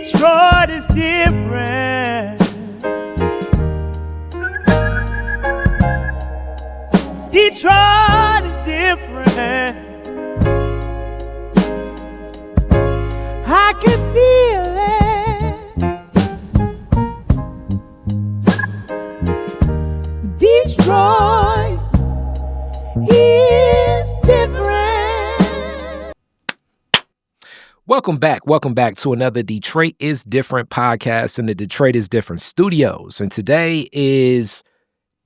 Detroit is different. Detroit is different. I can feel it. Detroit is different. Welcome back to another Detroit is Different podcast in the Detroit is Different studios. And today is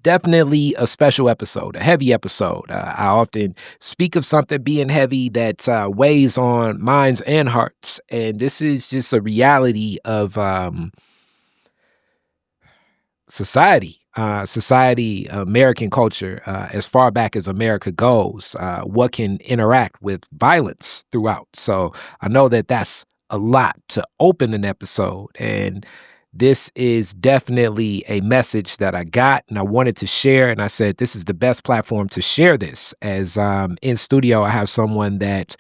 definitely a special episode, a heavy episode. I often speak of something being heavy that weighs on minds and hearts. And this is just a reality of society, American culture, as far back as America goes, what can interact with violence throughout. So I know that that's a lot to open an episode, and this is definitely a message that I got and I wanted to share. And I said, this is the best platform to share this, as in studio, I have someone that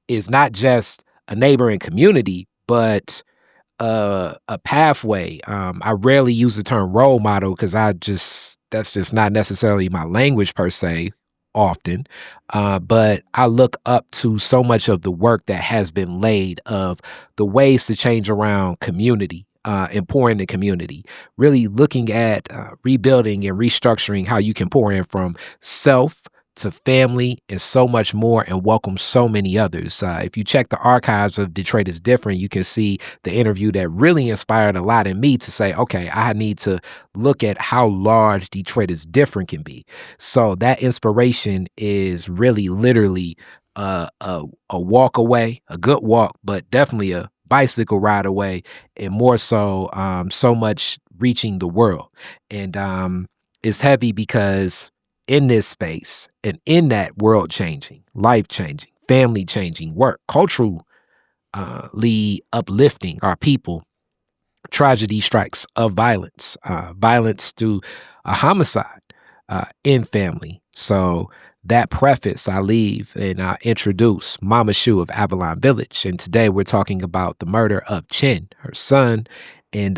is not just a neighbor and community, but a pathway. I rarely use the term role model because that's just not necessarily my language per se often. But I look up to so much of the work that has been laid, of the ways to change around community. And pour in the community, really looking at rebuilding and restructuring how you can pour in from self to family and so much more, and welcome so many others. If you check the archives of Detroit is Different, you can see the interview that really inspired a lot in me to say, okay, I need to look at how large Detroit is Different can be. So that inspiration is really literally a walk away, a good walk, but definitely a bicycle ride away, and more so, so much reaching the world. And it's heavy because in this space and in that world changing, life changing, family changing work, culturally uplifting our people, tragedy strikes of violence through a homicide in family. So that preface I leave and I introduce Mama Shu of Avalon Village. And today we're talking about the murder of Chin, her son, and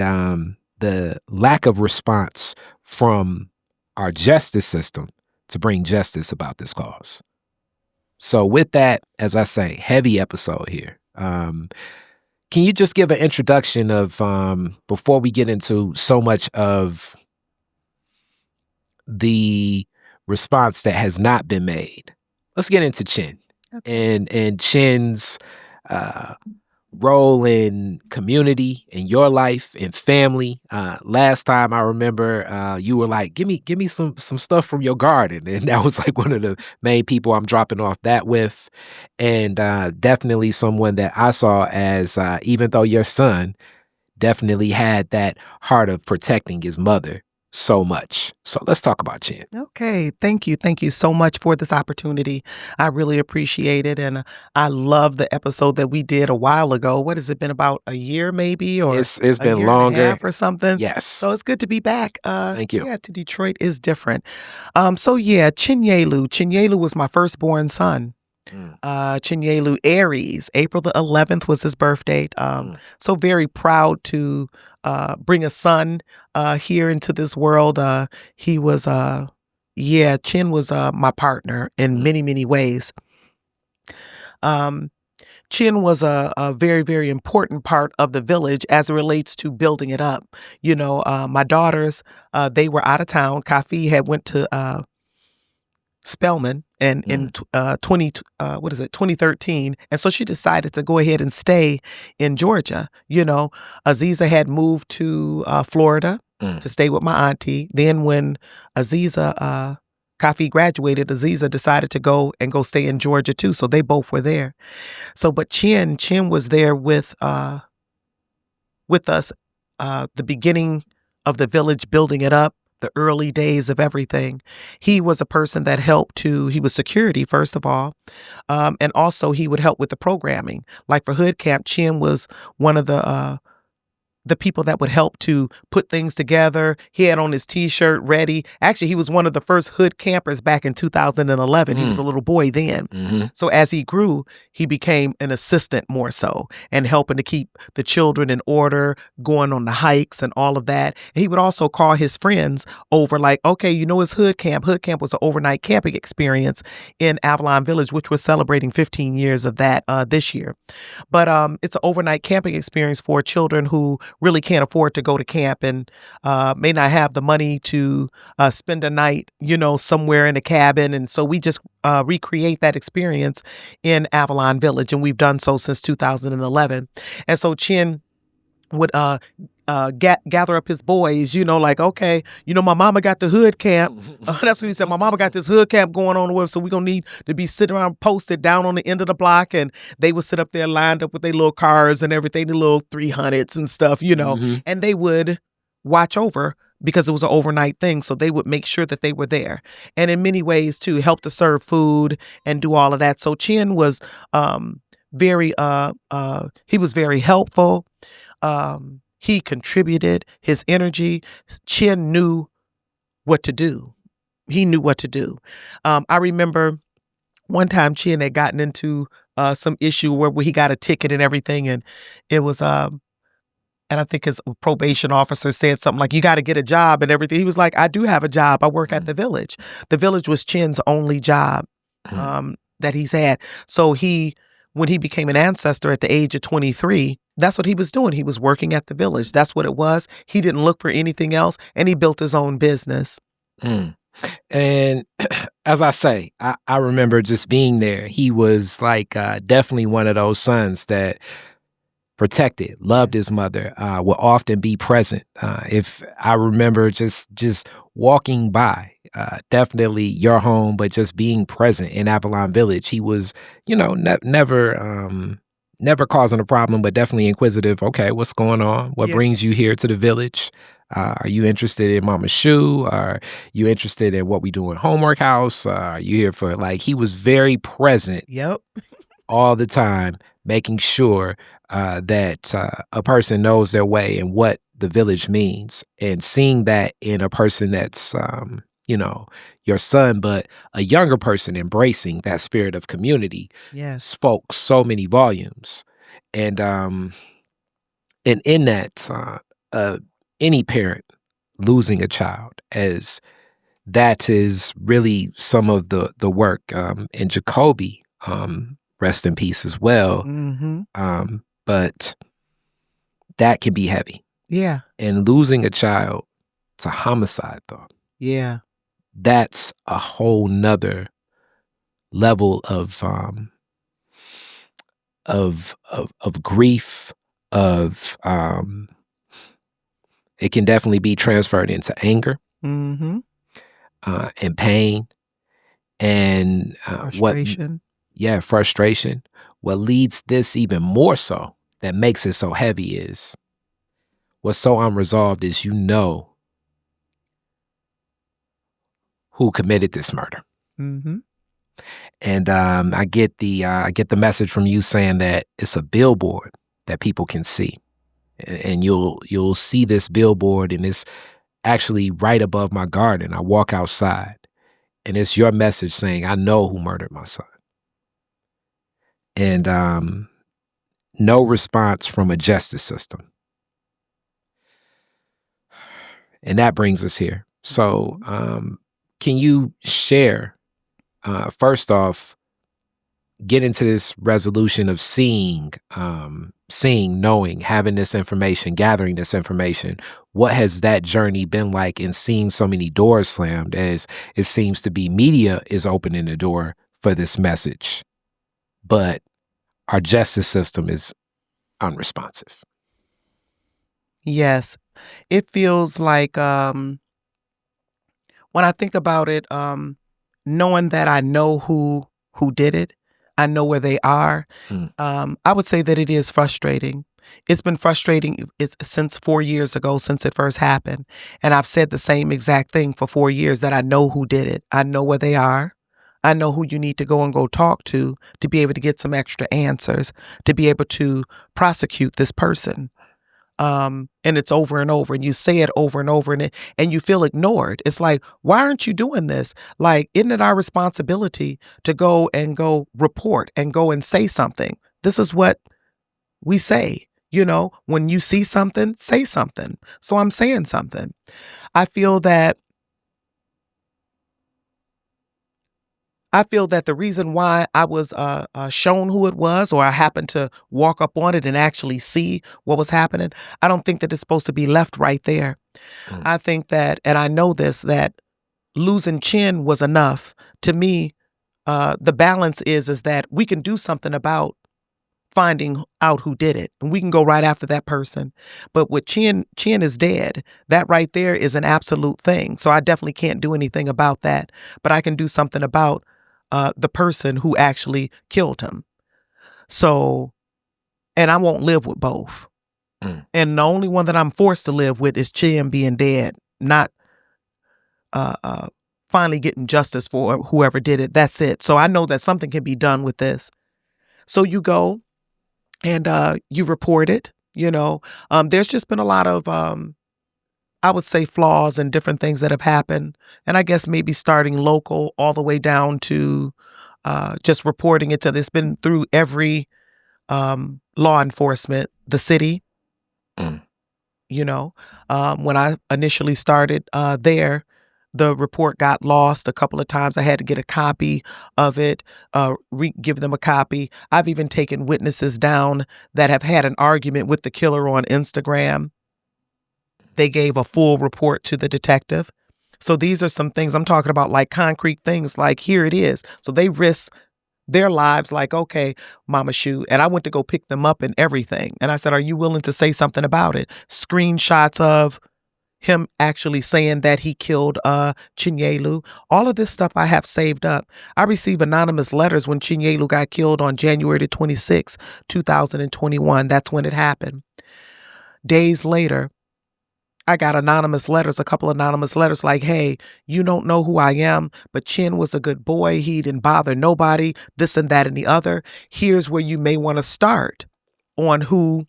the lack of response from our justice system to bring justice about this cause. So with that, as I say, heavy episode here. Can you just give an introduction of, before we get into so much of the response that has not been made? Let's get into Chin. Okay. And Chin's role in community, in your life, in family. Last time I remember, you were like, give me some stuff from your garden, and that was like one of the main people I'm dropping off that with. And definitely someone that I saw as, even though your son definitely had that heart of protecting his mother so much. So let's talk about Chin. Okay. Thank you. Thank you so much for this opportunity. I really appreciate it. And I love the episode that we did a while ago. What has it been, about a year maybe? Or it's been longer. And a half or something? Yes. So it's good to be back. Thank you. Yeah, to Detroit is Different. So yeah, Chinyelu was my firstborn son. Chinyelu Aries, April the 11th was his birth date. So very proud to bring a son here into this world. He was, Chin was my partner in many, many ways. Chin was a very, very important part of the village as it relates to building it up. You know, my daughters, they were out of town. Kafi had went to Spelman and in 2013, and so she decided to go ahead and stay in Georgia. You know, Aziza had moved to Florida to stay with my auntie. Then when Aziza Kafi graduated, Aziza decided to go stay in Georgia too. So they both were there. So, but Chin was there with us, the beginning of the village, building it up, the early days of everything. He was a person that he was security, first of all. And also he would help with the programming. Like for Hood Camp, Chin was one of the the people that would help to put things together. He had on his T-shirt ready. Actually, he was one of the first hood campers back in 2011. He was a little boy then. Mm-hmm. So as he grew, he became an assistant more so, and helping to keep the children in order, going on the hikes and all of that. And he would also call his friends over, like, okay, it's hood camp. Hood camp was an overnight camping experience in Avalon Village, which we're celebrating 15 years of that this year. But it's an overnight camping experience for children who really can't afford to go to camp and may not have the money to spend a night, somewhere in a cabin. And so we just recreate that experience in Avalon Village. And we've done so since 2011. And so Chin would gather up his boys, like, okay, my mama got the hood camp. That's what he said. My mama got this hood camp going on with, so we're going to need to be sitting around posted down on the end of the block. And they would sit up there lined up with their little cars and everything, the little 300s and stuff, and they would watch over because it was an overnight thing. So they would make sure that they were there. And in many ways, too, help to serve food and do all of that. So Chin was very helpful. He contributed his energy. Chin knew what to do. He knew what to do. I remember one time Chin had gotten into some issue where he got a ticket and everything. And it was, and I think his probation officer said something like, you got to get a job and everything. He was like, I do have a job. I work at the village. The village was Chin's only job that he's had. So when he became an ancestor at the age of 23, that's what he was doing. He was working at the village. That's what it was. He didn't look for anything else, and he built his own business. And as I say, I remember just being there. He was like definitely one of those sons that protected, loved his mother, would often be present. If I remember just walking by, definitely your home, but just being present in Avalon Village. He was, never causing a problem, but definitely inquisitive. Okay, what's going on? What brings you here to the village? Are you interested in Mama's shoe? Are you interested in what we do in Homework House? Are you here for, he was very present all the time, making sure that a person knows their way and what the village means, and seeing that in a person that's, your son, but a younger person embracing that spirit of community spoke so many volumes. And in that, any parent losing a child, as that is really some of the work, and Jacoby, rest in peace as well. But that can be heavy. Yeah. And losing a child to homicide, though. Yeah. That's a whole nother level of grief, it can definitely be transferred into anger, and pain, and frustration. Frustration. What leads this even more so, that makes it so heavy, is what's so unresolved is who committed this murder. And I get the message from you saying that it's a billboard that people can see, and you'll see this billboard, and it's actually right above my garden. I walk outside, and it's your message saying, I know who murdered my son. And no response from a justice system. And that brings us here. So can you share, first off, get into this resolution of seeing, knowing, having this information, gathering this information? What has that journey been like in seeing so many doors slammed, as it seems to be media is opening the door for this message, but our justice system is unresponsive? Yes. It feels like, when I think about it, knowing that I know who did it, I know where they are. I would say that it is frustrating. It's been frustrating since 4 years ago, since it first happened. And I've said the same exact thing for 4 years, that I know who did it. I know where they are. I know who you need to go talk to be able to get some extra answers, to be able to prosecute this person. and it's over and over, and you say it over and over, and you feel ignored. It's like, why aren't you doing this? Like, isn't it our responsibility to go report and go and say something? This is what we say, when you see something, say something. So I'm saying something. I feel that the reason why I was shown who it was, or I happened to walk up on it and actually see what was happening, I don't think that it's supposed to be left right there. I think that, and I know this, that losing Chin was enough. To me, the balance is that we can do something about finding out who did it, and we can go right after that person. But with Chin is dead. That right there is an absolute thing. So I definitely can't do anything about that. But I can do something about the person who actually killed him. So, and I won't live with both. And the only one that I'm forced to live with is Chin being dead, not finally getting justice for whoever did it. That's it. So I know that something can be done with this. So you go and you report it. There's just been a lot of I would say flaws and different things that have happened. And I guess maybe starting local all the way down to just reporting it to this. Been through every law enforcement, the city. When I initially started there, the report got lost a couple of times. I had to get a copy of it, give them a copy. I've even taken witnesses down that have had an argument with the killer on Instagram. They gave a full report to the detective. So these are some things I'm talking about, like concrete things, like here it is. So they risk their lives, like, okay, Mama Shoe. And I went to go pick them up and everything. And I said, are you willing to say something about it? Screenshots of him actually saying that he killed Chinyelu. All of this stuff I have saved up. I received anonymous letters when Chinyelu got killed on January 26, 2021. That's when it happened. Days later, I got a couple anonymous letters like, hey, you don't know who I am, but Chin was a good boy. He didn't bother nobody, this and that and the other. Here's where you may want to start on who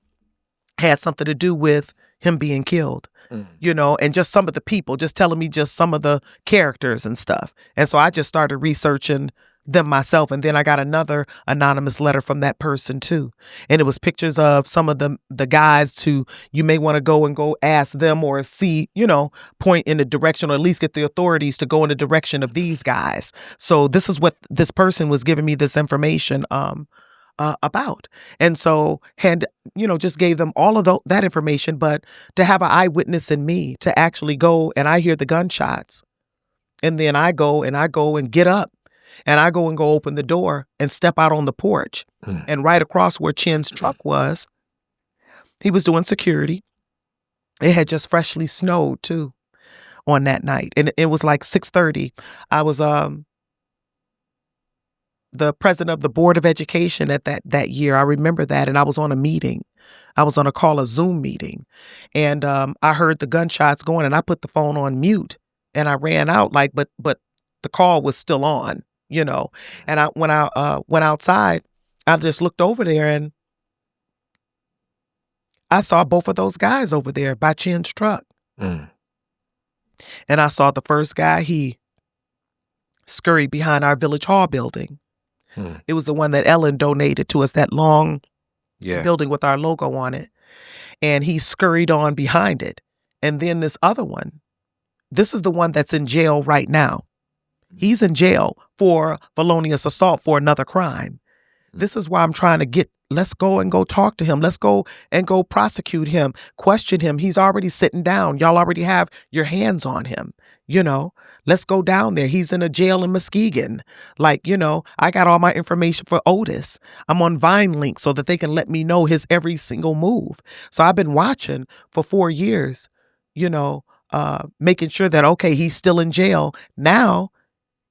had something to do with him being killed, and just some of the people, just telling me just some of the characters and stuff. And so I just started researching them myself. And then I got another anonymous letter from that person too. And it was pictures of some of the guys you may want to go ask them or see, point in the direction, or at least get the authorities to go in the direction of these guys. So this is what this person was giving me this information about. And so just gave them all of that information, but to have an eyewitness in me to actually go and I hear the gunshots, and then I go and get up. And I go open the door and step out on the porch. And right across where Chin's truck was, he was doing security. It had just freshly snowed too on that night. And it was like 6:30. I was the president of the Board of Education at that year. I remember that. And I was on a meeting. I was on a Zoom meeting. And I heard the gunshots going, and I put the phone on mute and I ran out but the call was still on. And when I went outside, I just looked over there and I saw both of those guys over there by Chin's truck. And I saw the first guy, he scurried behind our Village Hall building. It was the one that Ellen donated to us, that long building with our logo on it. And he scurried on behind it. And then this other one, this is the one that's in jail right now. He's in jail for felonious assault for another crime. This is why I'm trying to let's go and go talk to him. Let's go and go prosecute him, question him. He's already sitting down. Y'all already have your hands on him. Let's go down there. He's in a jail in Muskegon. I got all my information for Otis. I'm on Vine Link so that they can let me know his every single move. So I've been watching for 4 years, making sure that, okay, he's still in jail. Now,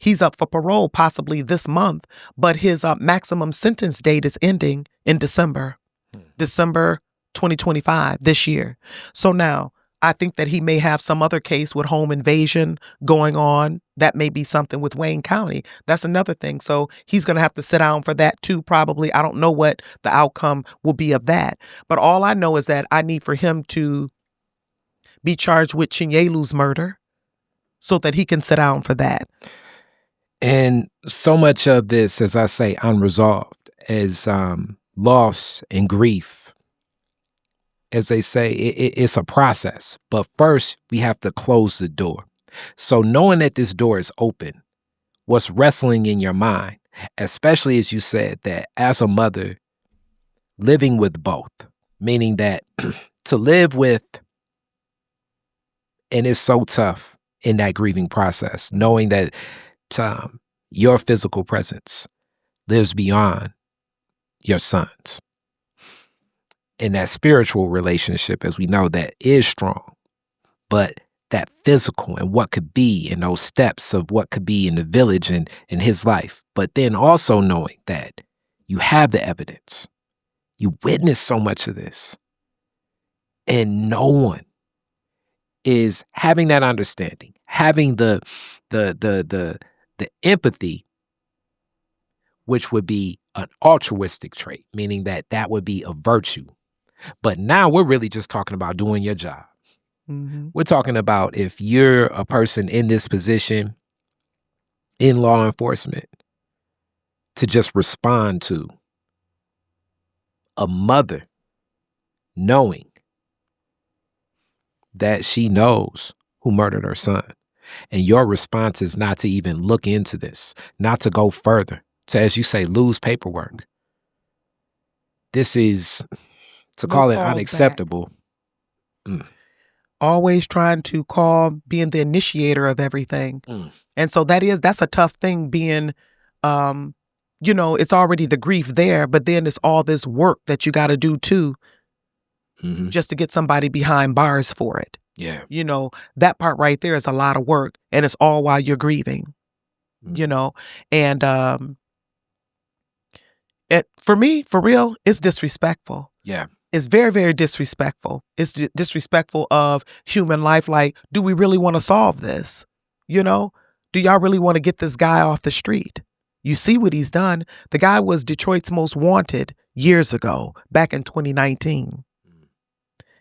he's up for parole possibly this month, but his maximum sentence date is ending in December 2025, this year. So now I think that he may have some other case with home invasion going on. That may be something with Wayne County. That's another thing. So he's going to have to sit down for that too, probably. I don't know what the outcome will be of that. But all I know is that I need for him to be charged with Chinyelu's murder so that he can sit down for that. And so much of this, as I say, unresolved, is loss and grief. As they say, it's a process. But first, we have to close the door. So knowing that this door is open, what's wrestling in your mind, especially as you said that as a mother, living with both, meaning that to live with, and it's so tough in that grieving process, knowing that your physical presence lives beyond your son's. And that spiritual relationship, as we know, that is strong, but that physical and what could be in those steps of what could be in the village and in his life, but then also knowing that you have the evidence, you witnessed so much of this, and no one is having that understanding, having the empathy, which would be an altruistic trait, meaning that would be a virtue. But now we're really just talking about doing your job. Mm-hmm. We're talking about if you're a person in this position in law enforcement to just respond to a mother knowing that she knows who murdered her son. And your response is not to even look into this, not to go further, to, as you say, lose paperwork. This is... to call it unacceptable. Always trying to being the initiator of everything. And so that's a tough thing being, it's already the grief there, but then it's all this work that you got to do too, just to get somebody behind bars for it. Yeah. That part right there is a lot of work, and it's all while you're grieving, and for me, for real, it's disrespectful. Yeah. It's very, very disrespectful. It's disrespectful of human life. Like, do we really want to solve this? Do y'all really want to get this guy off the street? You see what he's done. The guy was Detroit's most wanted years ago, back in 2019.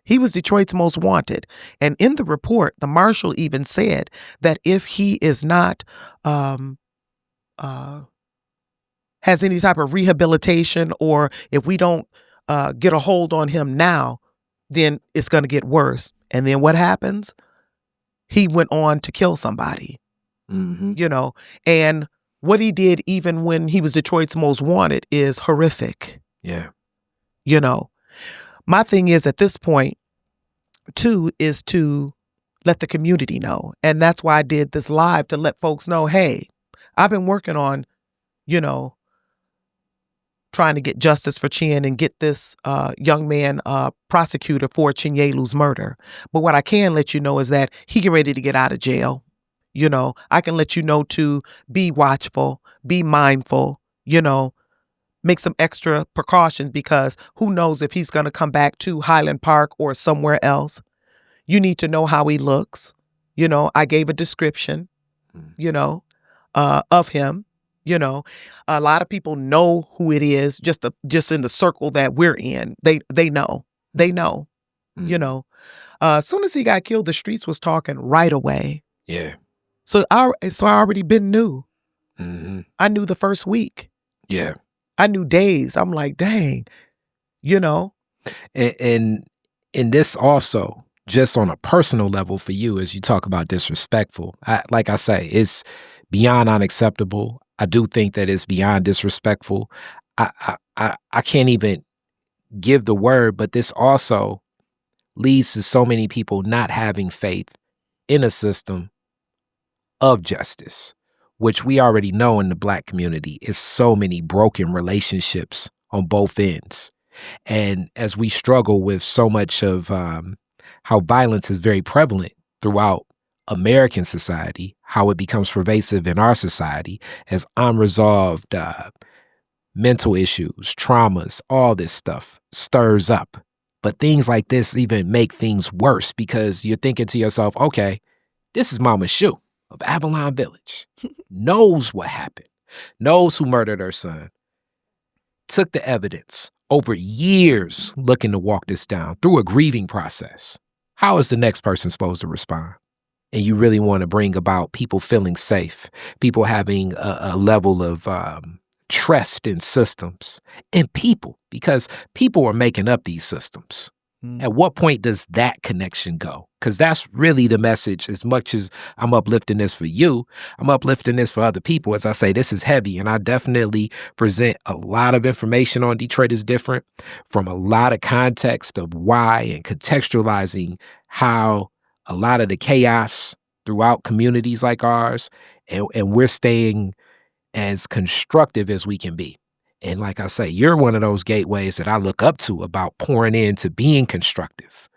He was Detroit's most wanted. And in the report, the marshal even said that if he is not, has any type of rehabilitation, or if we don't get a hold on him now, then it's going to get worse. And then what happens? He went on to kill somebody, and what he did even when he was Detroit's most wanted is horrific. Yeah. My thing is at this point too, is to let the community know. And that's why I did this live, to let folks know, hey, I've been working on, trying to get justice for Chin and get this young man prosecuted for Chinyelu's murder. But what I can let you know is that he get ready to get out of jail. I can let you know to be watchful, be mindful, make some extra precautions, because who knows if he's going to come back to Highland Park or somewhere else. You need to know how he looks. I gave a description, of him. A lot of people know who it is, just in the circle that we're in. They know. As soon as he got killed, the streets was talking right away. Yeah. So I already been knew. Mm-hmm. I knew the first week. Yeah. I knew days. I'm like, dang, And this also, just on a personal level for you, as you talk about disrespectful, like I say, it's beyond unacceptable. I do think that it's beyond disrespectful. I can't even give the word, but this also leads to so many people not having faith in a system of justice, which we already know in the Black community is so many broken relationships on both ends. And as we struggle with so much of how violence is very prevalent throughout American society, how it becomes pervasive in our society as unresolved mental issues, traumas, all this stuff stirs up But things like this even make things worse because you're thinking to yourself, okay, this is Mama Shu of Avalon Village, knows what happened, knows who murdered her son, took the evidence over years looking to walk this down through a grieving process. How is the next person supposed to respond? And you really want to bring about people feeling safe, people having a level of trust in systems and people, because people are making up these systems. At what point does that connection go? Because that's really the message. As much as I'm uplifting this for you, I'm uplifting this for other people. As I say, this is heavy, and I definitely present a lot of information on Detroit is Different from a lot of context of why and contextualizing how a lot of the chaos throughout communities like ours, and we're staying as constructive as we can be. And like I say, you're one of those gateways that I look up to about pouring into being constructive.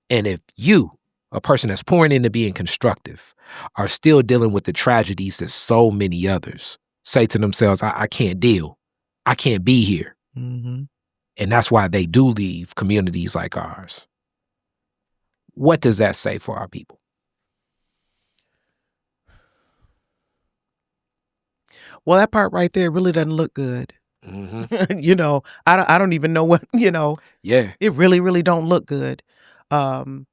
And if you, a person that's pouring into being constructive, are still dealing with the tragedies that so many others say to themselves, I can't deal. I can't be here. Mm-hmm. And that's why they do leave communities like ours. What does that say for our people? Well, that part right there really doesn't look good. Mm-hmm. I don't even know what, Yeah. it really, really don't look good for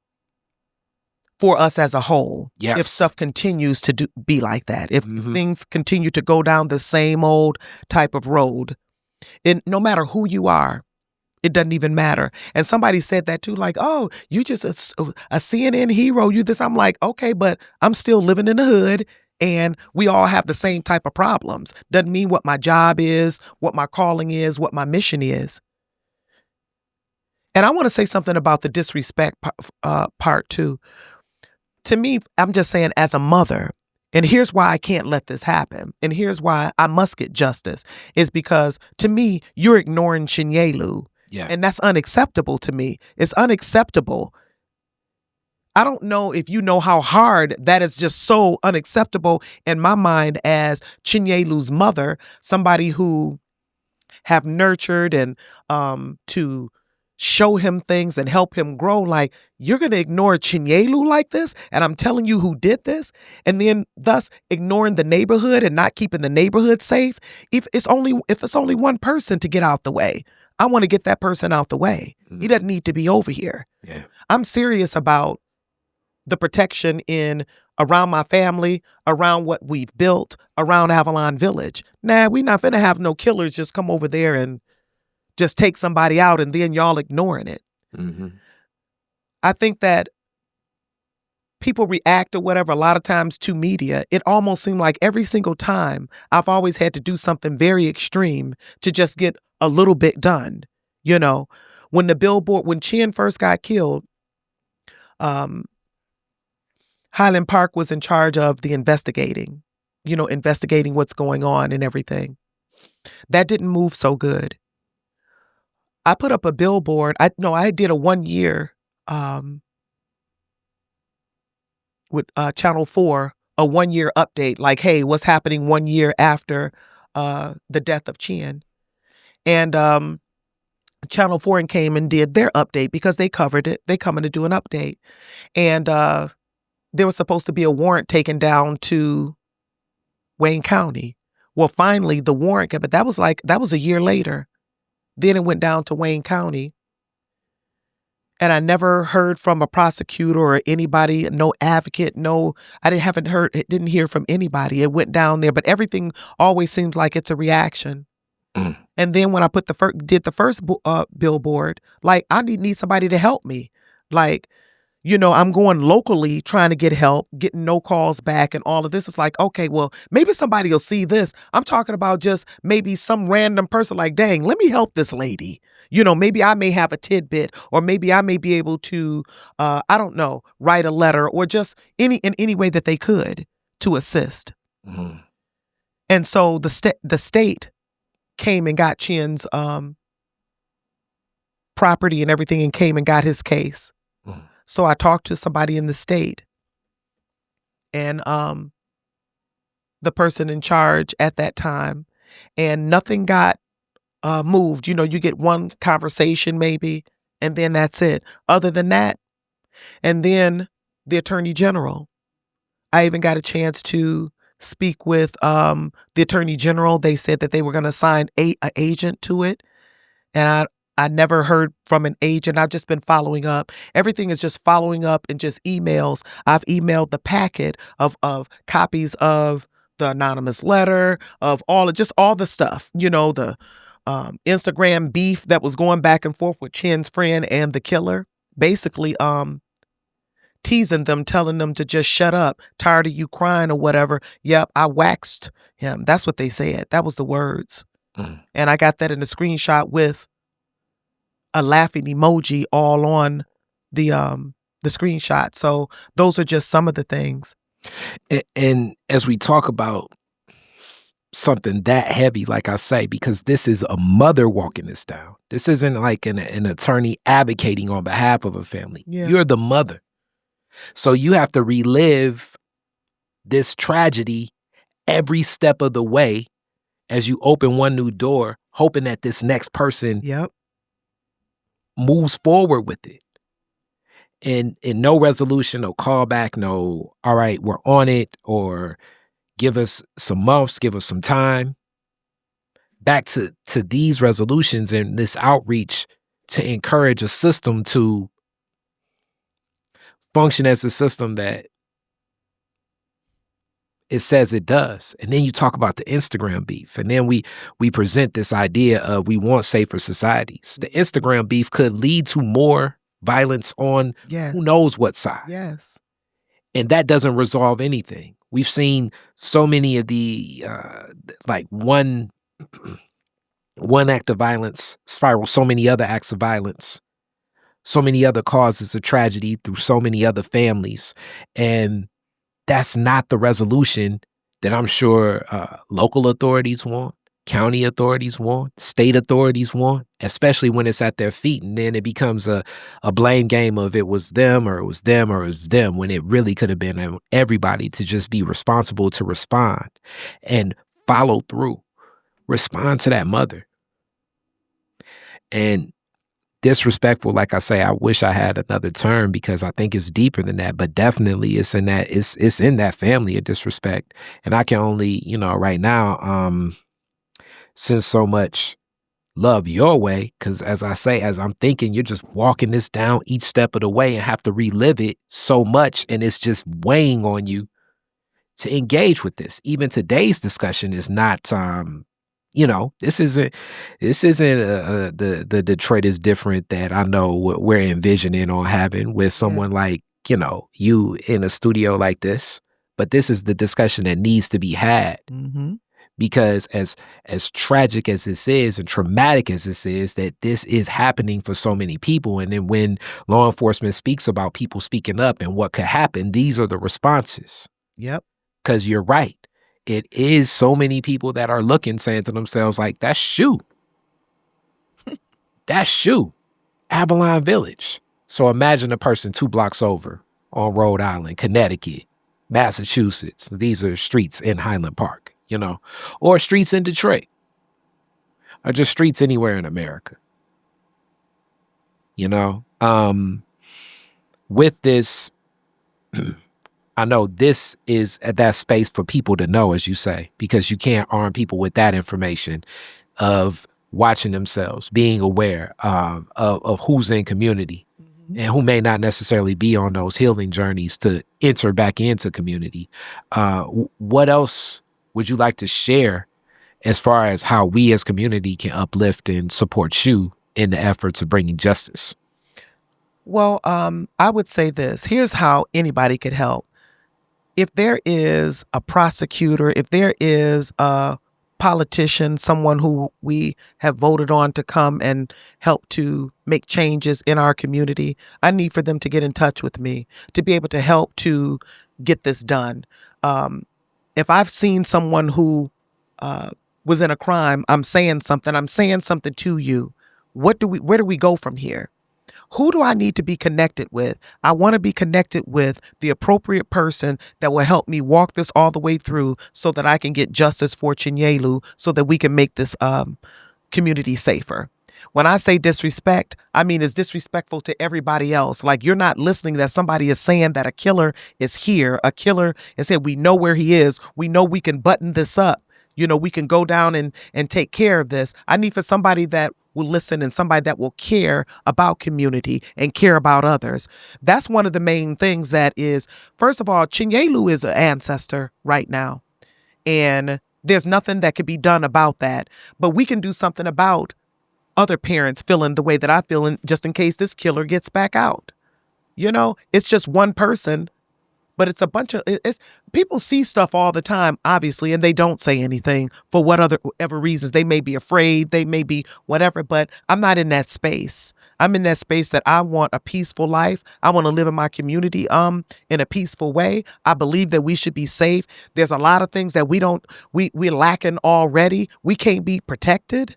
us as a whole. Yes. If stuff continues to be like that, if Mhm. things continue to go down the same old type of road, and no matter who you are, it doesn't even matter. And somebody said that too, like, oh, you just a CNN hero, you this. I'm like, okay, but I'm still living in the hood. And we all have the same type of problems. Doesn't mean what my job is, what my calling is, what my mission is. And I want to say something about the disrespect part too. To me, I'm just saying as a mother, and here's why I can't let this happen. And here's why I must get justice is because to me, you're ignoring Chinyelu. Yeah. And that's unacceptable to me. It's unacceptable. I don't know if you know how hard that is, just so unacceptable in my mind as Chinyelu's mother, somebody who have nurtured and to show him things and help him grow. Like, you're going to ignore Chinyelu like this? And I'm telling you who did this? And then thus ignoring the neighborhood and not keeping the neighborhood safe? If it's only one person to get out the way, I want to get that person out the way. He doesn't need to be over here. Yeah. I'm serious about the protection around my family, around what we've built, around Avalon Village. Nah, we're not finna have no killers just come over there and just take somebody out and then y'all ignoring it. Mm-hmm. I think that people react or whatever a lot of times to media. It almost seemed like every single time I've always had to do something very extreme to just get a little bit done. When Chin first got killed, Highland Park was in charge of the investigating what's going on and everything. That didn't move so good. I put up a billboard. I did a 1 year with Channel 4, a 1 year update, like, hey, what's happening 1 year after the death of Chin. And Channel 4 came and did their update because they covered it. They come in to do an update. And there was supposed to be a warrant taken down to Wayne County. Well, finally, the warrant came, but that was a year later. Then it went down to Wayne County. And I never heard from a prosecutor or anybody, no advocate, I didn't hear from anybody. It went down there, but everything always seems like it's a reaction. Mm. And then when I did the first billboard, like, I need somebody to help me. Like, I'm going locally trying to get help, getting no calls back and all of this. It's like, okay, well, maybe somebody will see this. I'm talking about just maybe some random person like, dang, let me help this lady. Maybe I may have a tidbit, or maybe I may be able to, I don't know, write a letter or just in any way that they could to assist. Mm-hmm. And so the state came and got Chin's property and everything and came and got his case. Mm-hmm. So I talked to somebody in the state, and the person in charge at that time, and nothing got moved. You get one conversation maybe, And then that's it. Other than that, and then the Attorney General. I even got a chance to speak with the Attorney General. They said that they were going to assign an agent to it. And I never heard from an agent. I've just been following up. Everything is just following up and just emails. I've emailed the packet of copies of the anonymous letter, of all the stuff, the Instagram beef that was going back and forth with Chin's friend and the killer. Basically, teasing them, telling them to just shut up, tired of you crying or whatever. Yep, I waxed him. That's what they said. That was the words. And I got that in the screenshot with a laughing emoji all on the screenshot. So those are just some of the things. And as we talk about something that heavy, like I say, because this is a mother walking this down. This isn't like an attorney advocating on behalf of a family. Yeah. You're the mother. So you have to relive this tragedy every step of the way as you open one new door, hoping that this next person moves forward with it. And no resolution, no callback, no, all right, we're on it, or give us some months, give us some time. Back to these resolutions and this outreach to encourage a system to function as a system that it says it does. And then you talk about the Instagram beef. And then we present this idea of we want safer societies. The Instagram beef could lead to more violence on who knows what side. Yes. And that doesn't resolve anything. We've seen so many of the, like one act of violence spiral so many other acts of violence, so many other causes of tragedy through so many other families. And that's not the resolution that I'm sure local authorities want, county authorities want, state authorities want, especially when it's at their feet. And then it becomes a blame game of it was them or it was them or it was them, when it really could have been everybody to just be responsible to respond and follow through, respond to that mother. And disrespectful, like I say, I wish I had another term because I think it's deeper than that, but definitely it's in that family of disrespect. And I can only, right now, send so much love your way, because as I say, as I'm thinking, you're just walking this down each step of the way and have to relive it so much, and it's just weighing on you to engage with this. Even today's discussion is not this isn't the Detroit is different that I know what we're envisioning on having with someone like, you in a studio like this. But this is the discussion that needs to be had. Mm-hmm. Because as tragic as this is and traumatic as this is, that this is happening for so many people. And then when law enforcement speaks about people speaking up and what could happen, these are the responses. Yep. Because you're right. It is so many people that are looking, saying to themselves, like, that's Shoe. That's Shoe. Avalon Village. So imagine a person 2 blocks over on Rhode Island, Connecticut, Massachusetts. These are streets in Highland Park, or streets in Detroit, or just streets anywhere in America. With this, I know this is at that space for people to know, as you say, because you can't arm people with that information of watching themselves, being aware of who's in community and who may not necessarily be on those healing journeys to enter back into community. What else would you like to share as far as how we as community can uplift and support you in the efforts of bringing justice? Well, I would say this. Here's how anybody could help. If there is a prosecutor, if there is a politician, someone who we have voted on to come and help to make changes in our community, I need for them to get in touch with me to be able to help to get this done. If I've seen someone who was in a crime, I'm saying something to you. Where do we go from here? Who do I need to be connected with? I want to be connected with the appropriate person that will help me walk this all the way through so that I can get justice for Chinyelu, so that we can make this community safer. When I say disrespect, I mean it's disrespectful to everybody else. Like, you're not listening that somebody is saying that a killer is here, a killer, and said, we know where he is. We know we can button this up. We can go down and take care of this. I need for somebody that will listen and somebody that will care about community and care about others. That's one of the main things that is, first of all, Chinyelu is an ancestor right now. And there's nothing that could be done about that. But we can do something about other parents feeling the way that I feel, just in case this killer gets back out. It's just one person, but it's a bunch of, people see stuff all the time, obviously, and they don't say anything for whatever reasons. They may be afraid, they may be whatever, but I'm not in that space. I'm in that space that I want a peaceful life. I want to live in my community in a peaceful way. I believe that we should be safe. There's a lot of things that we're lacking already. We can't be protected.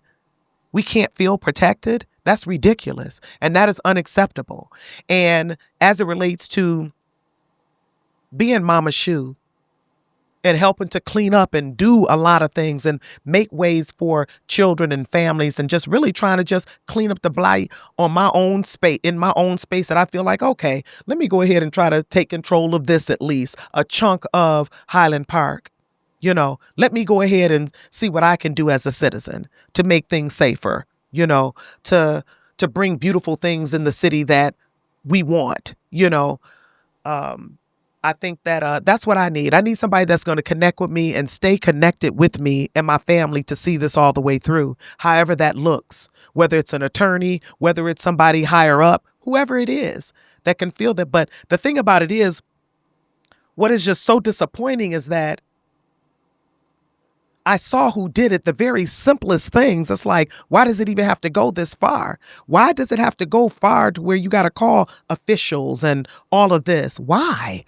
We can't feel protected. That's ridiculous. And that is unacceptable. And as it relates to being mama's shoe and helping to clean up and do a lot of things and make ways for children and families, and just really trying to just clean up the blight on my own space, in my own space, that I feel like, okay, let me go ahead and try to take control of this, at least a chunk of Highland Park. Let me go ahead and see what I can do as a citizen to make things safer, to bring beautiful things in the city that we want. I think that that's what I need. I need somebody that's going to connect with me and stay connected with me and my family to see this all the way through, however that looks, whether it's an attorney, whether it's somebody higher up, whoever it is that can feel that. But the thing about it is, what is just so disappointing is that I saw who did it, the very simplest things. It's like, why does it even have to go this far? Why does it have to go far to where you got to call officials and all of this? Why?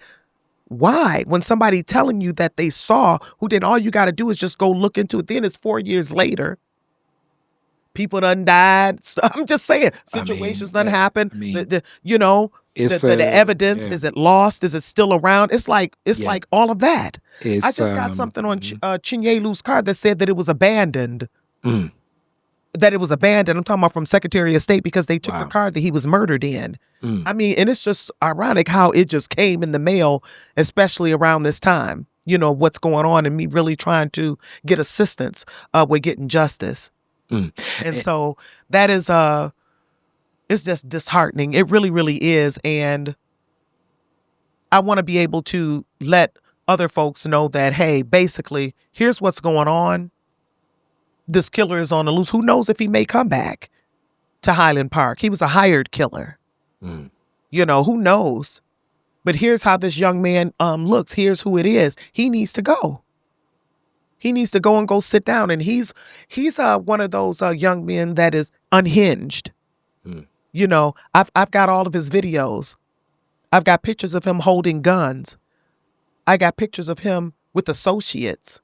Why? When somebody telling you that they saw who did, all you got to do is just go look into it. Then it's 4 years later. People done died. I'm just saying, situations done happened. The evidence, is it lost? Is it still around? It's like all of that. I just got something on Chinyelu's card that said that it was abandoned. That it was abandoned. I'm talking about from Secretary of State, because they took the card that he was murdered in. I mean, and it's just ironic how it just came in the mail, especially around this time, what's going on, and me really trying to get assistance with getting justice. And so that is, it's just disheartening. It really, really is. And I want to be able to let other folks know that, hey, basically, here's what's going on. This killer is on the loose. Who knows if he may come back to Highland Park? He was a hired killer. Who knows? But here's how this young man looks. Here's who it is. He needs to go. He needs to go and go sit down. And he's one of those young men that is unhinged. I've got all of his videos. I've got pictures of him holding guns. I got pictures of him with associates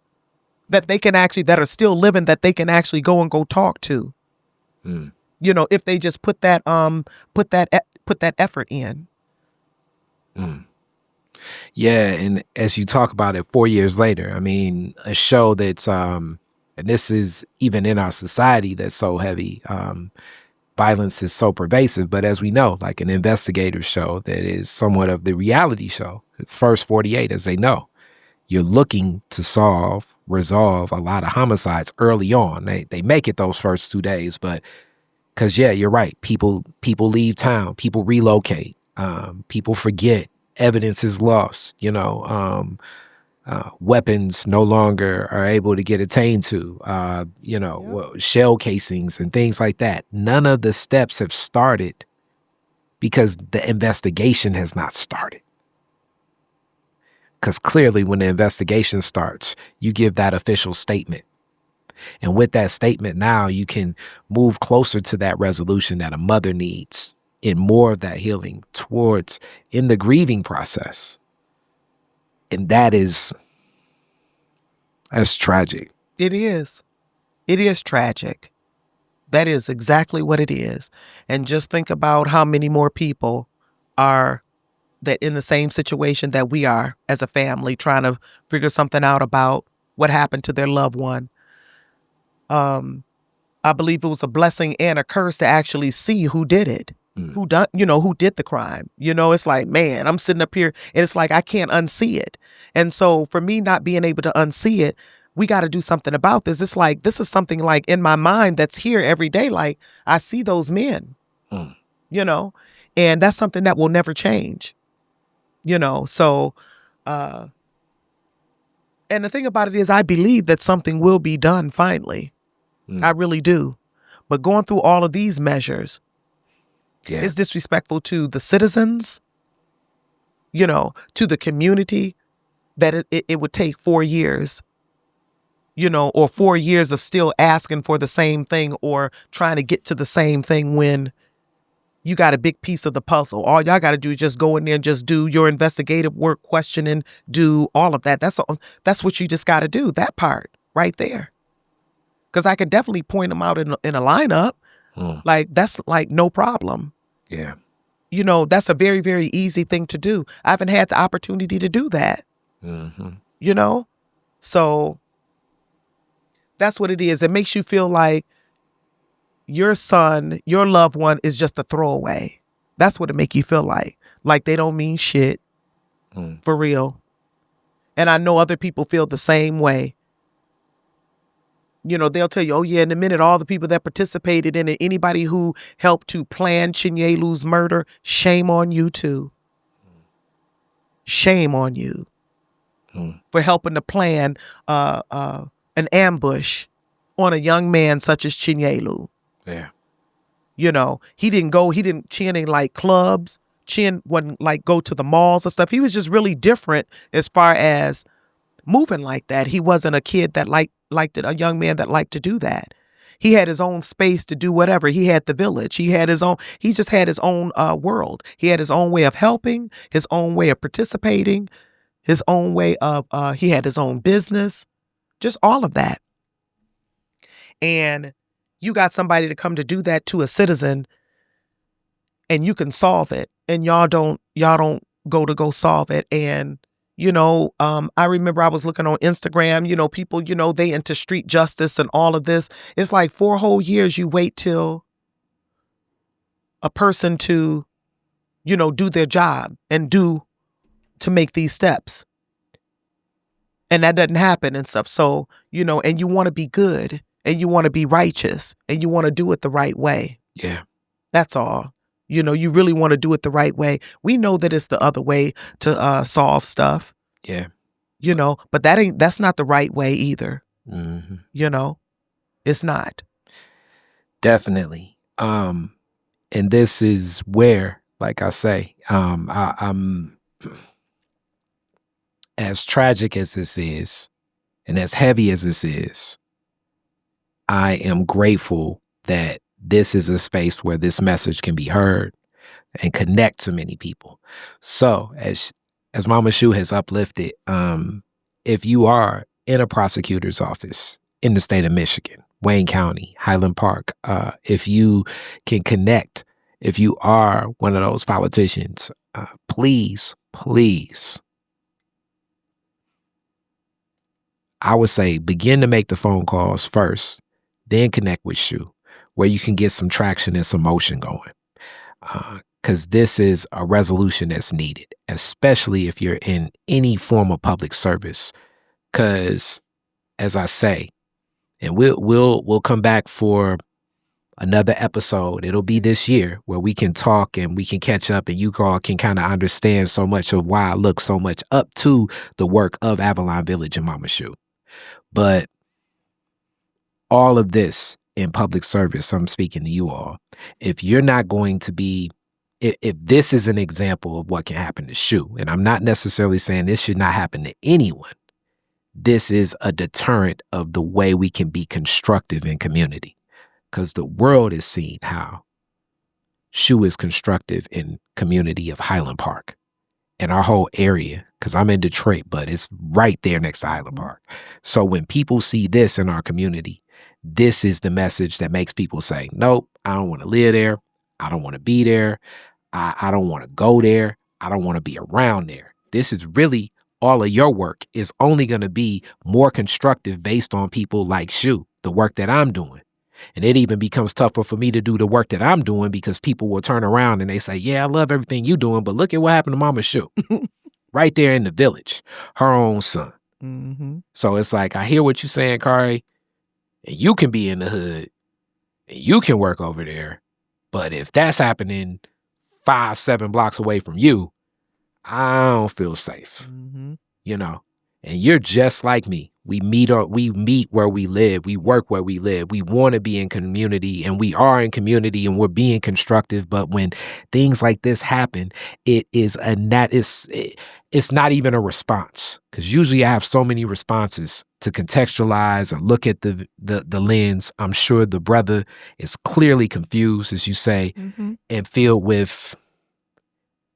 that are still living, that they can actually go and go talk to. If they just put that effort in. Yeah, and as you talk about it, 4 years later, I mean, a show that's and this is even in our society that's so heavy. Violence is so pervasive, but as we know, like an investigative show that is somewhat of the reality show, the first 48, as they know, you're looking to resolve a lot of homicides early on. They make it those first 2 days, but because, yeah, you're right. People leave town, people relocate, people forget, evidence is lost, weapons no longer are able to get attained to, shell casings and things like that. None of the steps have started because the investigation has not started. Because clearly when the investigation starts, you give that official statement. And with that statement now, you can move closer to that resolution that a mother needs in more of that healing towards in the grieving process. And that's tragic. It is. It is tragic. That is exactly what it is. And just think about how many more people are that in the same situation that we are as a family, trying to figure something out about what happened to their loved one. I believe it was a blessing and a curse to actually see who did it, who did the crime. It's like, man, I'm sitting up here and it's like I can't unsee it. And so for me not being able to unsee it, we got to do something about this. It's like this is something like in my mind that's here every day. Like I see those men, and that's something that will never change. So and the thing about it is I believe that something will be done finally. I really do. But going through all of these measures is disrespectful to the citizens, to the community, that it would take 4 years, or 4 years of still asking for the same thing or trying to get to the same thing when you got a big piece of the puzzle. All y'all got to do is just go in there and just do your investigative work, questioning, do all of that. That's what you just got to do, that part right there. Because I could definitely point them out in a lineup. Like, that's like no problem. Yeah. That's a very, very easy thing to do. I haven't had the opportunity to do that. So that's what it is. It makes you feel like your son, your loved one is just a throwaway. That's what it make you feel like. Like they don't mean shit. For real. And I know other people feel the same way. They'll tell you, oh yeah, in a minute, all the people that participated in it, anybody who helped to plan Chinyelu's murder, shame on you too. Shame on you for helping to plan an ambush on a young man such as Chinyelu. Yeah. Chin ain't like clubs. Chin wouldn't like go to the malls and stuff. He was just really different as far as moving like that. He wasn't a kid that liked it, a young man that liked to do that. He had his own space to do whatever. He had the village. He just had his own world. He had his own way of helping, his own way of participating, his own way of, he had his own business, just all of that. And you got somebody to come to do that to a citizen and you can solve it. And y'all don't go solve it. And I remember I was looking on Instagram, people, they into street justice and all of this. It's like 4 whole years you wait till a person to, do their job and to make these steps. And that doesn't happen and stuff. So, and you want to be good and you want to be righteous and you want to do it the right way. Yeah. That's all. You really want to do it the right way. We know that it's the other way to solve stuff. Yeah. But that's not the right way either. It's not. Definitely. And this is where, like I say, I'm as tragic as this is and as heavy as this is, I am grateful that this is a space where this message can be heard and connect to many people. So as Mama Shu has uplifted, if you are in a prosecutor's office in the state of Michigan, Wayne County, Highland Park, if you can connect, if you are one of those politicians, please, I would say begin to make the phone calls first, then connect with Shu, where you can get some traction and some motion going. Because this is a resolution that's needed, especially if you're in any form of public service. Because, as I say, and we'll come back for another episode. It'll be this year where we can talk and we can catch up, and you all can kind of understand so much of why I look so much up to the work of Avalon Village and Mama Shu. But all of this in public service, I'm speaking to you all. If you're not going to be, if this is an example of what can happen to Shu, and I'm not necessarily saying this should not happen to anyone, this is a deterrent of the way we can be constructive in community. Because the world is seeing how Shu is constructive in community of Highland Park and our whole area. Because I'm in Detroit, but it's right there next to Highland Park. So when people see this in our community, this is the message that makes people say, nope, I don't want to live there. I don't want to be there. I don't want to go there. I don't want to be around there. This is really all of your work is only going to be more constructive based on people like Shu, the work that I'm doing. And it even becomes tougher for me to do the work that I'm doing because people will turn around and they say, yeah, I love everything you're doing, but look at what happened to Mama Shu. Right there in the village, her own son. Mm-hmm. So it's like, I hear what you're saying, Kari, and you can be in the hood and you can work over there. But if that's happening 5-7 blocks away from you, I don't feel safe, you know, and you're just like me. We meet where we live. We work where we live. We want to be in community, and we are in community, and we're being constructive. But when things like this happen, it's not even a response, because usually I have so many responses to contextualize or look at the lens. I'm sure the brother is clearly confused, as you say, and filled with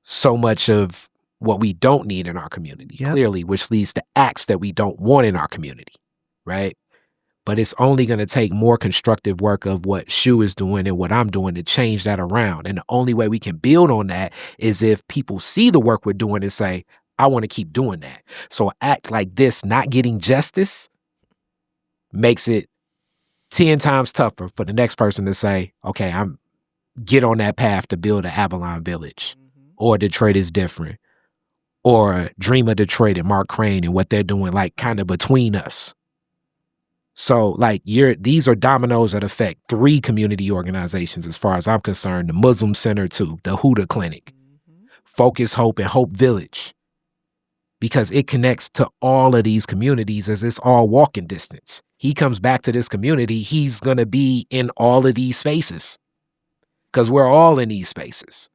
so much of what we don't need in our community, clearly, which leads to acts that we don't want in our community, right? But it's only going to take more constructive work of what Shu is doing and what I'm doing to change that around. And the only way we can build on that is if people see the work we're doing and say, I want to keep doing that. So an act like this, not getting justice, makes it 10 times tougher for the next person to say, okay, I'm get on that path to build an Avalon Village, or Detroit is different, or Dream of Detroit and Mark Crane and what they're doing, like kind of between us. So like these are dominoes that affect 3 community organizations as far as I'm concerned, the Muslim Center too, the Huda Clinic, Focus Hope, and Hope Village, because it connects to all of these communities as it's all walking distance. He comes back to this community, he's going to be in all of these spaces because we're all in these spaces.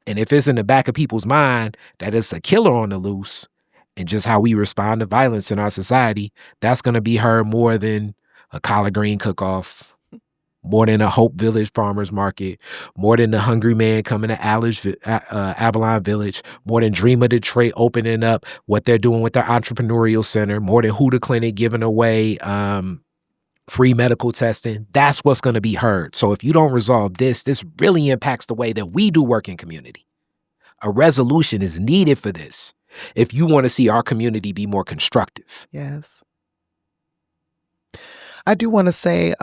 And if it's in the back of people's mind that it's a killer on the loose and just how we respond to violence in our society, that's going to be heard more than a collard green cook-off, more than a Hope Village farmers market, more than the hungry man coming to Avalon Village, more than Dream of Detroit opening up what they're doing with their entrepreneurial center, more than Huda Clinic giving away free medical testing. That's what's going to be heard. So if you don't resolve this really impacts the way that we do work in community. A resolution is needed for this if you want to see our community be more constructive. Yes. I do want to say,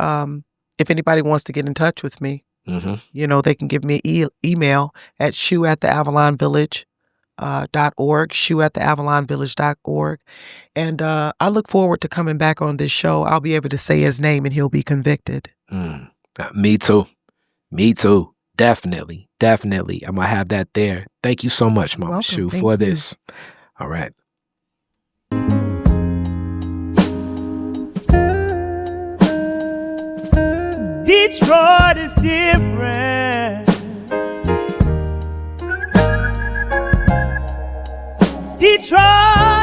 if anybody wants to get in touch with me, they can give me an email at shu@theavalonvillage.org, shu@theavalonvillage.org. And I look forward to coming back on this show. I'll be able to say his name and he'll be convicted. Me too. Definitely. I'm going to have that there. Thank you so much, Mama Shu, for this. All right. Detroit is different. Detroit